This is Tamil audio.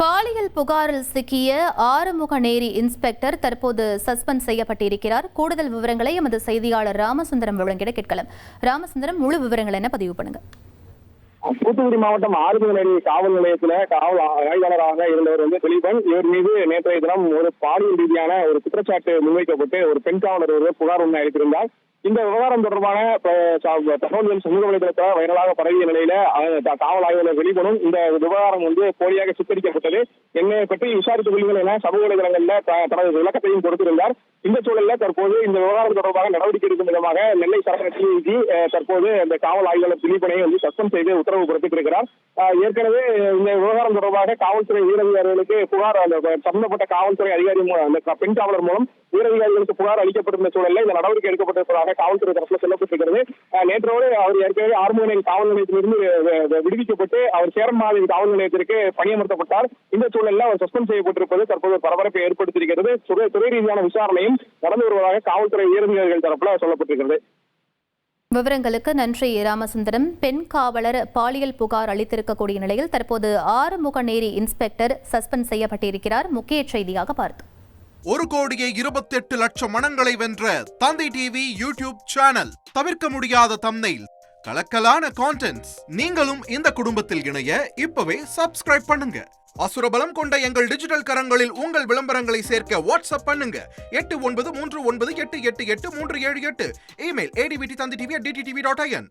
பாலியல் புகாரில் சிக்கிய ஆறுமுகநேரி இன்ஸ்பெக்டர் தற்போது சஸ்பெண்ட் செய்யப்பட்டிருக்கிறார். கூடுதல் விவரங்களை எமது செய்தியாளர் ராமசுந்தரம் வழங்கிட கேட்கலாம். ராமசுந்தரம், முழு விவரங்கள் என்ன பதிவு பண்ணுங்க. தூத்துக்குடி மாவட்டம் ஆறுமுகநேரி காவல் நிலையத்தில் காவல் ஆய்வாளராக இருந்தவர் திலீபன். இவர் மீது நேற்றைய தினம் ஒரு பாலியல் ரீதியான ஒரு குற்றச்சாட்டு முன்வைக்கப்பட்டு ஒரு பெண் காவலர் ஒருவர் புகார் ஒன்று அளித்திருந்தார். இந்த விவகாரம் தொடர்பான தகவல்கள் சமூக வலைதளத்தில் வைரலாக பரவிய நிலையில காவல் ஆய்வாளர் திலீபனும் இந்த விவகாரம் போலியாக சித்தரிக்கப்பட்டது, என்னை பற்றி விசாரித்துக் கொள்ளுங்கள் என சமூக வலைதளங்களில் தனது விளக்கத்தையும் கொடுத்திருந்தார். இந்த சூழலில் தற்போது இந்த விவகாரம் தொடர்பாக நடவடிக்கை எடுக்கும் விதமாக நெல்லை சரக டிஐஜி தற்போது அந்த காவல் ஆய்வாளர் திலீபனை சஸ்பெண்ட் செய்து உத்தரவு பிறப்பித்திருக்கிறார். ஏற்கனவே இந்த விவகாரம் தொடர்பாக காவல்துறை உயரதிகாரிகளுக்கு புகார் சம்பந்தப்பட்ட காவல்துறை அதிகாரி அந்த பெண் காவலர் மூலம் உயரதிகாரிகளுக்கு புகார் அளிக்கப்பட்டிருந்த சூழலில் இந்த நடவடிக்கை எடுக்கப்பட்டிருப்பதாக காவல்துறை தரப்பில் சொல்லப்பட்டிருக்கிறது. நேற்றோடு அவர் ஏற்கனவே ஆறுமுகநேரி காவல் நிலையத்திலிருந்து விடுவிக்கப்பட்டு அவர் சேரன்மாதேவி காவல் நிலையத்திற்கு பணியமர்த்தப்பட்டார். இந்த சூழலில் அவர் சஸ்பெண்ட் செய்யப்பட்டிருப்பது தற்போது பரபரப்பை ஏற்படுத்தியிருக்கிறது. துறை ரீதியான விசாரணையும் நடந்து வருவதாக காவல்துறை உயரதிகாரிகள் தரப்பில் சொல்லப்பட்டிருக்கிறது. விவரங்களுக்கு நன்றி ராமசுந்தரம். பெண் காவலர் பாலியல் புகார் அளித்திருக்கக்கூடிய நிலையில் தற்போது ஆறுமுகநேரி இன்ஸ்பெக்டர் சஸ்பெண்ட் செய்யப்பட்டிருக்கிறார். முக்கிய செய்தியாக பார்த்தோம். 1,28,00,000 மனங்களை வென்ற தந்தி டிவி யூடியூப் சேனல். தவிர்க்க முடியாத தம்ப்நெயில், கலக்கலான கான்டென்ட்ஸ். நீங்களும் இந்த குடும்பத்தில் இணைய இப்பவே சப்ஸ்கிரைப் பண்ணுங்க. அசுரபலம் கொண்ட எங்கள் டிஜிட்டல் கரங்களில் உங்கள் விளம்பரங்களை சேர்க்க வாட்ஸ்அப் பண்ணுங்க. 8939888378. Email advtthanditv@dttv.in.